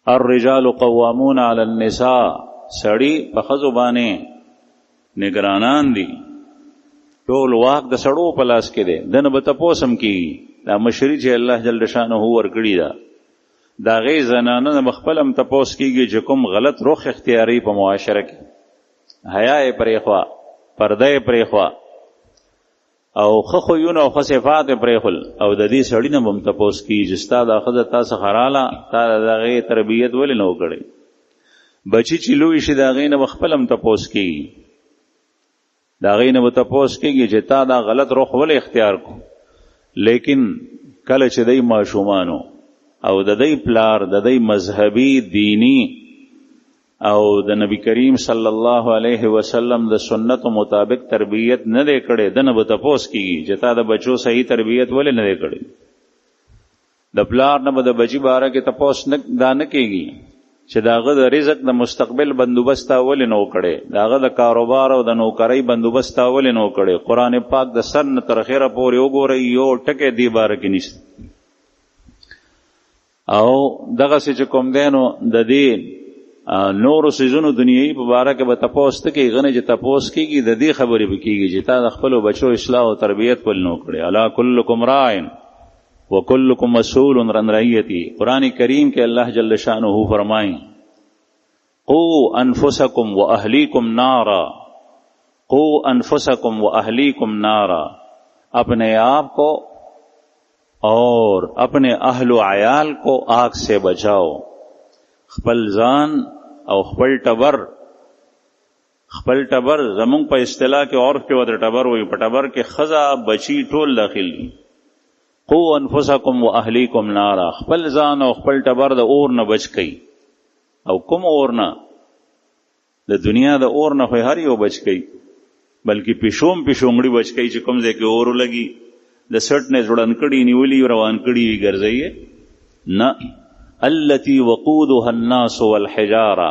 الرجال قوامون علی النساء، سړی په ښځو باندې نگرانان دي، ټول واک د سړو په لاس کې دی، دنه به تپوس هم کېږي. دا مشري چې الله جل شانه ورکړي ده، د هغې زنانه به خپل هم تپوس کېږي چې کوم غلط رخ اختیاري په معاشره کې، حیا یې پرېښوه، پرده یې پرېښوه، او ښه خویونه او ښه صفات یې پرېښول، او د دې سړي نه به هم تپوس کېږي چې ستا دا ښځه تا څخه راله، تا د هغې تربیت ولې نه وکړی. بچي چې لوی شي د هغې نه به خپل هم تپوس کېږي، د هغې نه به تپوس کېږي چې تا دا غلط رخ ولې اختیار کو. لیکن کله چې دی ماشومانو او د دی پلار د دی مذهبي دینی او د نبی کریم صلی الله علیه وسلم د سنتو مطابق تربیت نه دی کړی، دنه به تپوس کېږي چې تا د بچو صحیح تربیت ولې نه دی کړی. د پلار نه به د بچي باره کې تپوس دا نه کېږي چې د هغه د رزق د مستقبل بندوبست تا ولې نه وکړی، د هغه د کاروبار او د نوکرۍ بندوبست تا ولې نه وکړی. قرآن پاک د سر نه تر اخره پورې وګورئ، یو ټکی دې باره کې نشته. او دغسې چې کوم دی نو د دې نورو څیزونو دنیایي په باره کې به تپوس ته کېږي، غنې چې تپوس کېږي د دې خبرې به کېږي چې تا د خپلو بچو اصلاح او تربیت ولې نه وکړې. الا کلکم راع وکلکم مسئول عن رعیتی. قرآن کریم کې الله جل شانہ فرمائیں قو انفسکم و اہلیکم نارا، قو انفسکم و اہلیکم نارا، اپنے آپ کو اور اپنے اہل و عیال کو آگ سے بچاؤ. خپل ځان او خپل ټبر، خپل ټبر زمونږ په اصطلاح کې عرف کې ورته ټبر وایي، په ټبر کې ښځه بچي ټول داخل دي. قو انفسکم و اهلیکم نارا، خپل ځان او خپل ټبر د اور نه بچ کئ. او کوم اور نه؟ د دنیا د اور نه خو هر یو بچ کئ، بلکې پیشوم پیشونګړي بچ کئ چې کوم ځای کې اور ولګي، د سټ نه ځوړندکړي نیولي روان کړي وي ګرځئ نه. التی وقودها الناس والحجارہ،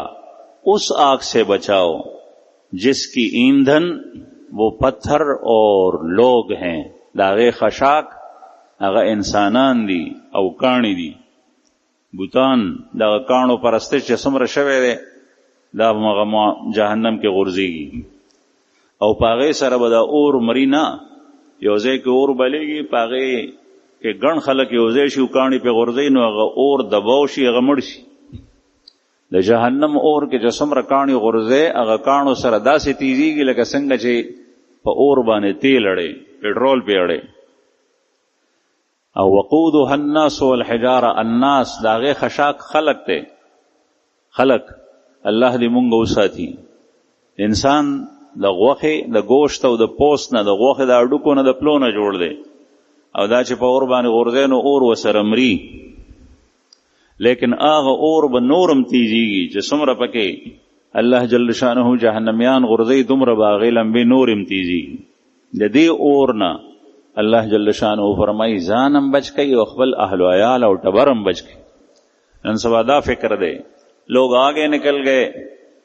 اس آگ سے بچاؤ جس کی ایندھن وہ پتھر اور لوگ ہیں. داغے خشاک هغه انسانان دي او کاڼي دي. بوتان دغه کاڼو پرستش چې څومره شوی دی دا هغه جهنم کې غورځېږي، او په هغې سره به دا اور مري نه، یو ځای کې اور بلیږي، په هغې کې ګڼ خلک یو ځای شي او کاڼي پې غورځوي، نو هغه اور دباو شي، هغه مړ شي. د جهنم اور کې چې څومره کاڼي غورځي، هغه کاڼو سره داسې تیزېږي لکه څنګه چې په اور باندې تیل اړی، پټرول پې اړی. او وقودها الناس والحجاره، الناس د هغې خشاک خلق دی، خلق. الله دې مونږ وساتي. انسان د غوښې د ګوشت او د پوست نه، د غوښې د هډوکو نه، د پلو نه جوړ دی، او دا چې په اور باندې غورځي نو اور ورسره مري. لیکن هغه اور به نورم تیزېږي چې څومره پکې الله جل شانه جهنمیان غورځي، دومره به هغې لمبې نورم تیزېږي. د دې اور نه اللہ جل شانہ فرمائی ځانم بچ کئی او خپل اہل و عیال او ٹبرم بچ کئی. ان سوادا فکر دے، لوگ آگے نکل گئے،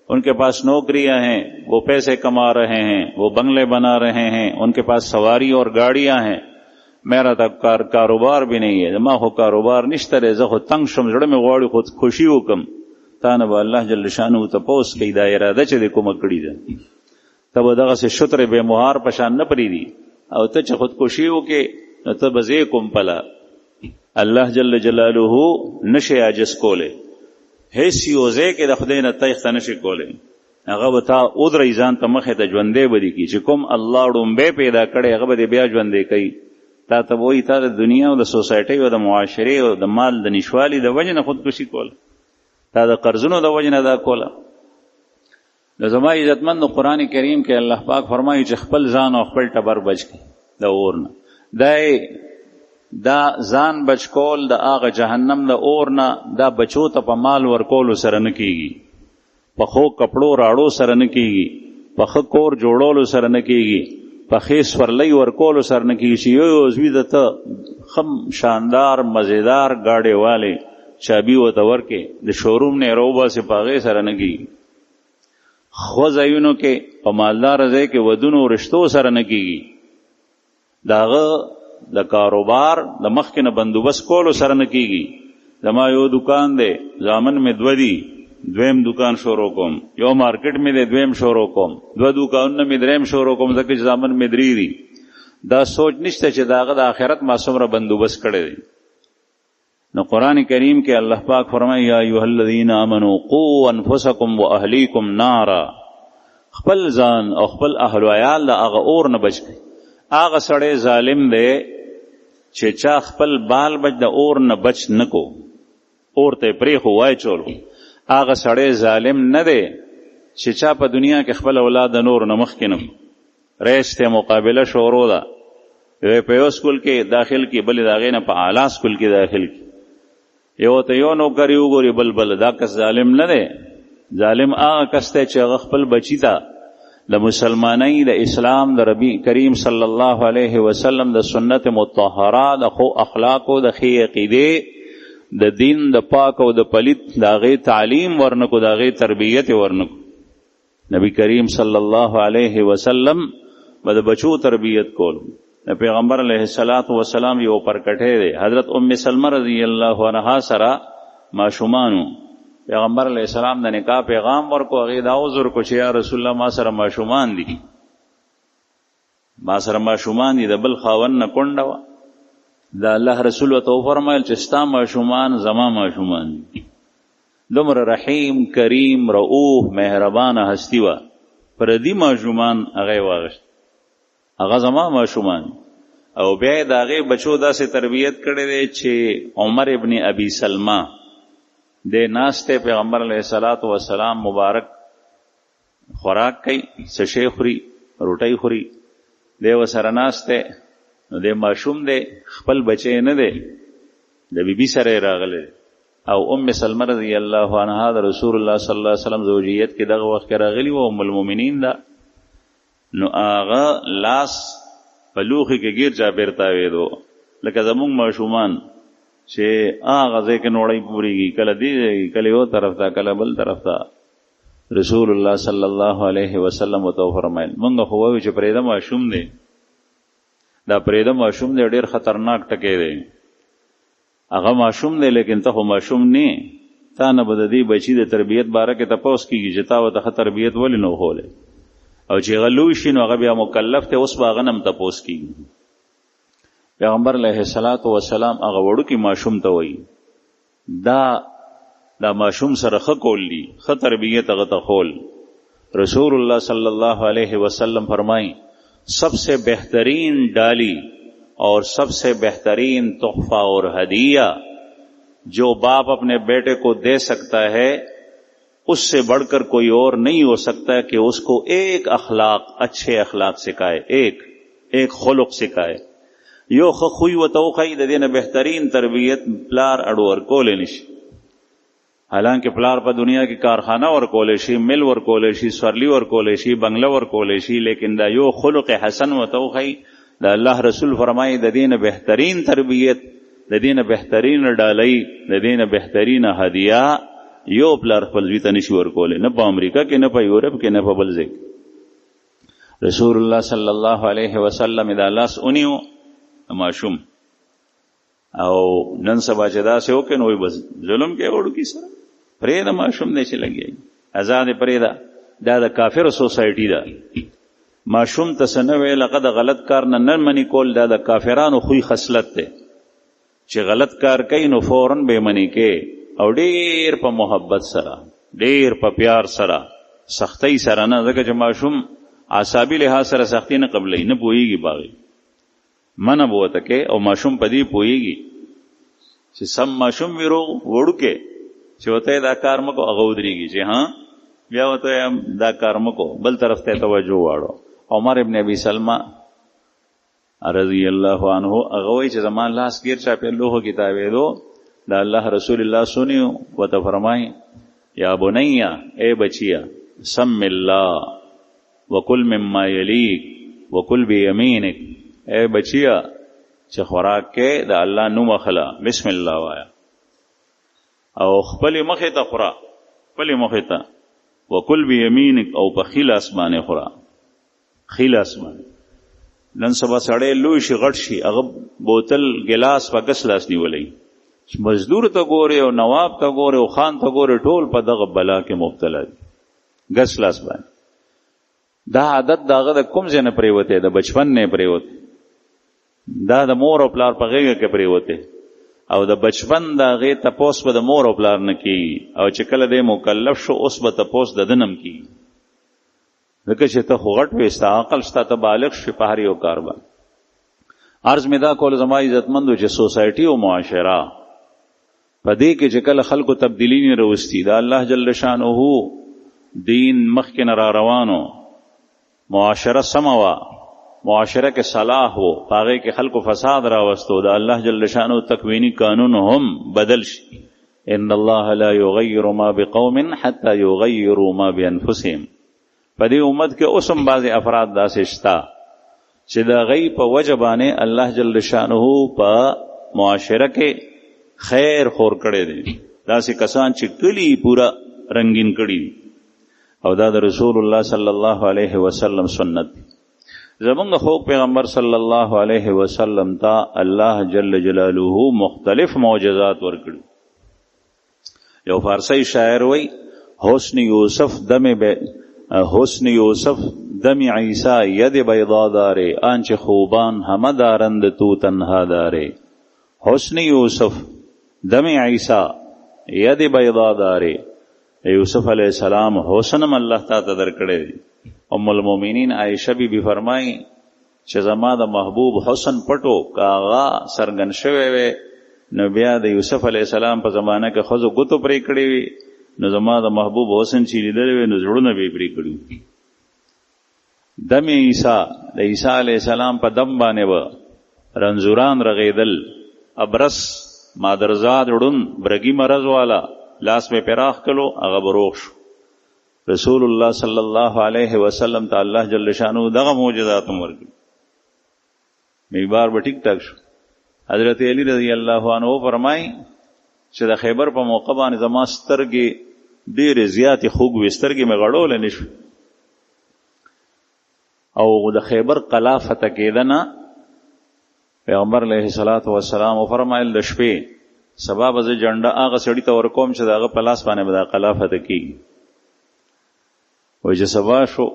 ان کے پاس نوکریاں ہیں، وہ پیسے کما رہے ہیں، وہ بنگلے بنا رہے ہیں، ان کے پاس سواری اور گاڑیاں ہیں. میرا تک کاروبار بھی نہیں ہے، ما خو کاروبار نشته دی، زه خو تنگ شم، زړه مې غواړي خو خوشي وکم. تا نه به الله جل شانه تپوس کوي دا اراده چې دې کومه کړې ده. ته به دغسې شترې بې مهار په شان نه پرېږدي، او ته چې خودکشي وکې نو ته به زه کوم پله. الله جل جلاله نشي عاجز کولی، هیڅ یو ځای کې د خدای نه تیښته نشي کولی. هغه به تا ودرئ ځان ته مخې ته ژوندی به دې کړي، چې کوم الله ړومبی پیدا کړی هغه به دې بیا ژوندی کوي. تا ته به وایي تا د دنیا او د سوسایټۍ او د معاشرې او د مال د نشوالي د وجې نه خودکشي کوله، تا د قرضونو د وجې نه دا کوله. نو زما عزتمند قرآن کریم کې الله پاک فرمایي چې خپل ځان او خپل ټبر بچ کړي د اور نه. دا ځان بچ کول د هغه جهنم د اور نه، دا بچو ته په مال ورکولو سره نه کېږي، په ښو کپړو راړو سره نه کېږي، په ښه کور جوړولو سره نه کېږي، په ښې سورلۍ ورکولو سره نه کېږي چې یو عضوي د ته ښه شاندار مزیدار ګاډۍ والی چابي ورته ورکې د شوروم نه یې راوباسې، په هغې سره نه کېږي. خو ځایونو کې په مالدار ځای کې ودونو رشتو سره نه کېږي، د هغه د کاروبار د مخکې نه بندوبست کولو سره نه کېږي، زما یو دکان دی زامن می 2 دي دویم دکان شروع کوم یو مارکیټ می دی دویم شروع کوم 2 دکانونه می دریم شروع کوم ځکه چې زامن می 3 دي دا سوچ نشته چې داغه د آخرت ما څومره بندوبست کړی دی نو قرآن کریم کې الله پاک فرمایي یا ایها الذین آمنوا قوا انفسکم واهلیکم نارا خپل ځان او خپل اهل و عیال د هغه اور نه بچ کړئ هغه سړی ظالم دی چې چا خپل بال بچ د اور نه بچ نکو اور ته پرې خو وای چولو هغه سړی ظالم نه دی چې چا په دنیا کې خپل اولاد د نور نه مخکې نه ریس ته مقابله شروع ده په یو سکول کې داخل کې بلې د هغې نه په اعلی سکول کې داخل کې یو ته یو نوکري وګوري بل دا کس ظالم نه دی ظالم هغه کس دی چې هغه خپل بچي ته د مسلمانۍ د اسلام د ربی کریم صلی الله علیه وسلم د سنت مطهره د خو اخلاقو د ښې عقیدې د دین د پاک او د پلیت د هغې تعلیم ورنکو د هغې تربیت ورنکو نبی کریم صلی الله علیه وسلم به د بچو تربیت کول د پیغمبر علیه السلام یو پرکټی دی حضرت ام سلمہ رضی الله عنها سره ماشومانو پیغمبر علیه السلام د نکاح پیغام ورکو هغې دا عذر کو چې یا رسول الله ما سره ماشومان دي د بل خاوند نه کونډه وه دا الله رسول ورته وفرمایل چې ستا ماشومان زما ماشومان دي دومره رحیم کریم رؤوف مهربانه هستی وه پردي ماشومان هغه واغشت هغه زما ماشومان او بیا یې د هغې بچو داسې تربیت کړی دی چې عمر ابن ابي سلمہ دی ناست دی پیغمبر علیه السلام مبارک خوراک کوي څه شی خوري روټۍ خوري دی ورسره ناست دی نو دی ماشوم دی خپل بچی نه دی د بیبي سره یې راغلی او ام سلمہ رضی الله عنها د رسول الله صلی الله علیه وسلم زوجیت کې دغه وخت کې راغلی و ام المؤمنین ده نو هغه لاس په لوښي کې ګیر چا بیرتاوېدو لکه زمونږ ماشومان چې هغه ځای کې نوړی پورېږي کله دې کله یو طرف ته کله بل طرف ته رسول الله صلی الله علیه وسلم ورته وفرمایل مونږ خو وایو چې پرېږده ماشوم دی دا پرېږده ماشوم دی ډېر خطرناک ټکی دی هغه ماشوم دی لیکن ته خو ماشوم نه تا نه به د دې بچي د تربیت باره کې تپوس کېږي چې تا ورته ښه تربیت ولې نه وښولی او چې هغه لوی شي نو هغه بیا مکلف دی اوس به هغه نه هم تپوس کېږي پیغمبر علیه السلام هغه وړوکي ماشوم ته وایي دا ماشوم سره ښه کول دي ښه تربیت هغه ته خول رسول الله صلی الله علیه وسلم فرمایي سب سے بہترین ڈالی اور سب سے بہترین تحفہ اور ہدیہ جو باپ اپنے بیٹے کو دے سکتا ہے اس سے بڑھ کر کوئی اور نہیں ہو سکتا کہ اس کو ایک اخلاق اچھے اخلاق سکھائے ایک خلق سکھائے یو خوی و توخی د دینه بهترین تربیت پلار اډو ورکول نشي حالانکه پلار په دنیا کې کارخانه ورکول شي مل ورکول شي سورلی ورکول شي بنگله ورکول شي لیکن دا یو خلق حسن و توخی دا الله رسول فرمایي د دینه بهترین تربیت د دینه بهترین ډالۍ د دینه بهترین هدیه یو پلار خپل زوی ته نشي ورکول نه په امریکا کې نه په یورپ کې نه په بل ځای رسول الله صلی الله علیه وسلم دا لاس اونیو ماشوم او نن سبا چې داسې وکړي نو بس ظلم کې وړوکي سره پرېږده ماشوم دی چې لګي ازاد پرېږده دا د کافر سوسایټي ده ماشوم ته څه نه ویل هغه د غلط کار نه منې کول دا د کافرانو خوی خصلت دی چې غلط کار کوي نو فوراً به منې کې او ډېر په محبت سره ډېر په پیار سره سختۍ سره نه ځکه چې ماشوم اعصابي لحاظ سره سختي نه قبلوي نه پوهېږي باغې منه به ورته کې او ماشوم په دې پوهېږي چې سم ماشوم وي روغ وړوکې چې ورته دا کار مه کو هغه ودرېږي چې ها بیا ورته دا کار مه کو بل طرف ته توجه واړو عمر ابن ابي سلمہ رضی الله عنه هغه وایي چې زما لاس ګیر چاپېر لوښو کې تاوېدو دا الله رسول الله سنیو ورته فرمایي یا بنیه اے بچیه سم الله وکل مما یلیک وکل بیمینک اے بچیا چې خوراک کې د الله نوم اخلا بسم الله وایا او خپل مخې ته خورا خپل مخې ته وکل بیمینک او په خیل اسمانه خورا خیل اسمانه نن سبا سړی لوی شي غټ شي هغه بوتل ګلاس په کس لاس نیولې مزدور ته ګوري او نواب ته ګوري او خان ته ګوري، ټول په دغه بلا کې مبتلا دي، ګس لاس باندې. دا عادت داغه د کوم ځای نه پریوتی، د بچپن نه پریوتی، دا د مور او پلار په غېږه کې پریوتی، او د بچپن د هغې تپوس به د مور او پلار نه کېږي، او چې کله دی مکلف شو اوس به تپوس د ده نه هم کېږي، ځکه چې ته خو غټ وې، ستا عقل شته، ته بالغ شوې په هر یو کار باندې. عرض مې دا کول زما عزتمندو چې سوسایټي او معاشره په دې کې چې کله خلکو تبدیلی نه راوستي، دا الله جل شانه دین مخکې نه را روانو، معاشره سمه وه، معاشره کې صلاح و، په هغې کې خلکو فساد راوستو، دا الله جل شانه تکوینی قانون هم بدل شي. ان الله لا یغیر ما بقوم حتی یغیروا ما بانفسهم. په دې امت کې اوس هم بعضې افراد داسې شته چې د هغې په وجه باندې الله جل شانه په معاشره کې خیر خور کړی دی، داسې کسان چې کلی پورا رنگین کړي دي، او دا د رسول الله صلی الله علیه وسلم سنت دی. زمونږ خو پیغمبر صلی الله علیه وسلم ته الله جل جلاله مختلف معجزات ورکړي. یو فارسی شاعر وی حسن یوسف دم عیسی ید بیضا داره، آنچه خوبان همه دارند تو تنها داره. حسن یوسف دم عیسی ید بیضا داره. یوسف علیہ السلام حسنم اللہ تا تدر کڑے دی. ام المومنین عائشہ بی فرمائی چې زما د محبوب حسن پټو کاغا سرګن شوی وی، نو بیا د یوسف علیہ السلام په زمانه کې ښځو ګوتو پرې کړی وي، نو زما د محبوب حسن چې لیدلی وي نو زړونه به یې پرې کړي وي. دم عیسی، د عیسی علیہ السلام په دم باندې به رنځوران رغېدل، ابرس مادرزاد ړوند برګي مرض والا لاس میں پراخ کلو هغه به روغ شو. رسول الله صلی الله علیه وسلم ته الله جل شانو دغه معجزات ورکړي. میبار به ټیک ټاک شو. حضرت علی رضی الله عنه فرمایي چې د خیبر په موقع باندې زما سترګې ډېرې زیاتې خوږ وې، سترګې مې غړولی نه شوې، او د خیبر قلا فتح کېده نه پیغمبر علیه الصلاة والسلام وفرمایل د شپې سبا به زه جنډه هغه سړي ته ورکوم چې د هغه په لاس باندې به دا قلا فتح کېږي. وایي چې سبا شو،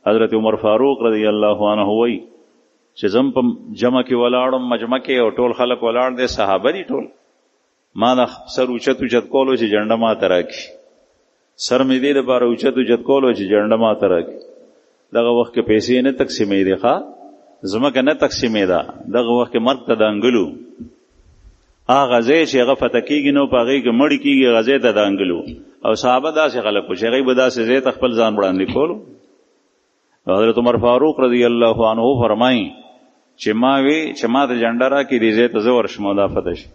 حضرت عمر فاروق رضی الله عنه وایي چې زم په جمع کې ولاړم، مجمع کې، او ټول خلک ولاړ دی، صحابه دي ټول، ما د سر اوچت اوچت کولو چې جنډه ما ته راکړي، سر مې دې دپاره اوچت اوچت کولو چې جنډه ما ته راکړي. دغه وخت کې پیسې نه تقسیمېدې، ځمکه نه تقسیمېده، دغه وخت کې مرګ ته دانګلو، هغه ځای چې هغه فتح کېږي نو په هغې کې مړي کېږي، هغه ځای ته دانګلو، او صحابه داسې خلک وو چې هغوی به داسې ځای ته خپل ځان وړاندې کولو. حضرت عمر فاروق رضی الله عنه فرمایي چې ما وی چې ما ته جنډه راکړي دې ځای ته زه ورشم او دا فتح شي.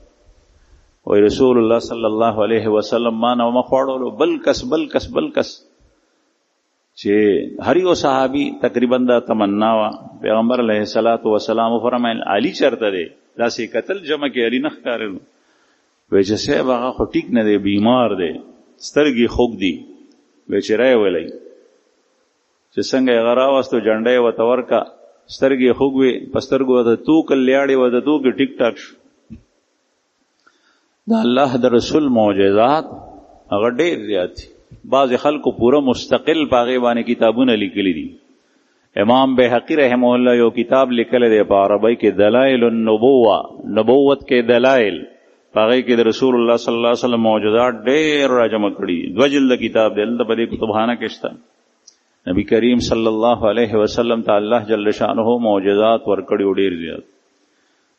وایي رسول الله صلی الله علیه وسلم ما نه مخ واړولو، بل کس چې هر یو صحابي تقریبا دا تمنا وه. پیغمبر علیه الصلاة والسلام فرمایل علی چېرته دی؟ داسې کتل جمع کې علی نه ښکارېدو. وایي چې صاحب هغه خو ټیک نه دی، بیمار دی، سترګې خوږ دي. وایي چې رای ولی چې څنګه یې هغه راوستو، جنډه یې ورته ورکړه، سترګې خوږ وې، په سترګو ورته توکل لیاړې ورته توکې، ټیک ټاک شو. د الله د رسول معجزات هغه ډېر زیات دي. بعضې خلکو پوره مستقل په هغې باندې کتابونه لیکلي دي. امام بحقی رحمه الله یو کتاب لیکلی دی په عربی کې، دلائل النبوه، نبوت کې دلائل، په هغې کې د رسول الله صلی الله علیه وسلم معجزات ډېر راجمع کړي. 2 جلد کتاب دی، دلته په دې کتابخانه کې شته. نبی کریم صلی الله علیه وسلم ته الله جل شانه معجزات ورکړي ډېر زیات.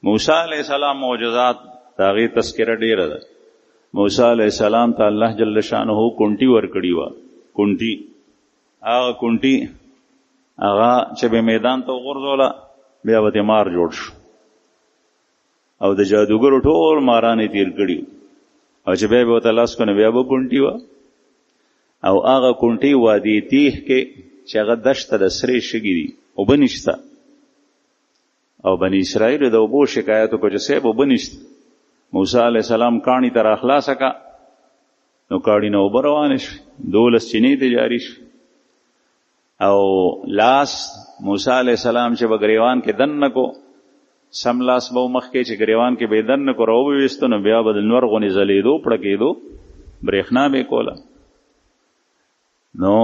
موسی علیه السلام معجزات د هغې تذکره ډېره ده. موسی علیہ السلام ته الله جل شانه کونټي ورکړي وه. کونټي، هغه کونټي هغه چې به میدان ته وغورځوله بیا به مار جوړ شو، او د جادوګرو ټول ماران یې تیر کړي، او چې بیا به ورته لاس کړو بیا به کونټي وه. او هغه کونټي وادي تیح کې چې هغه دشته د سرې شګې دي، اوبه نشته، او بني اسرائیلو د اوبو شکایت وکړو چې صاحب اوبه نشته. موسی علیہ السلام کاڼي ته راخلاصه کا، نو کاڼي نه اوبه روانې شوې، 12 چینې ته جاري شوې. او لاس موسی علیہ السلام چې به ګریوان کې دننه کو، سم لاس به مخ کې چې ګریوان کې به دن کو راو وستو نو بیا به د نور غونې زلیدو پړکېدو برېښنا به کوله. نو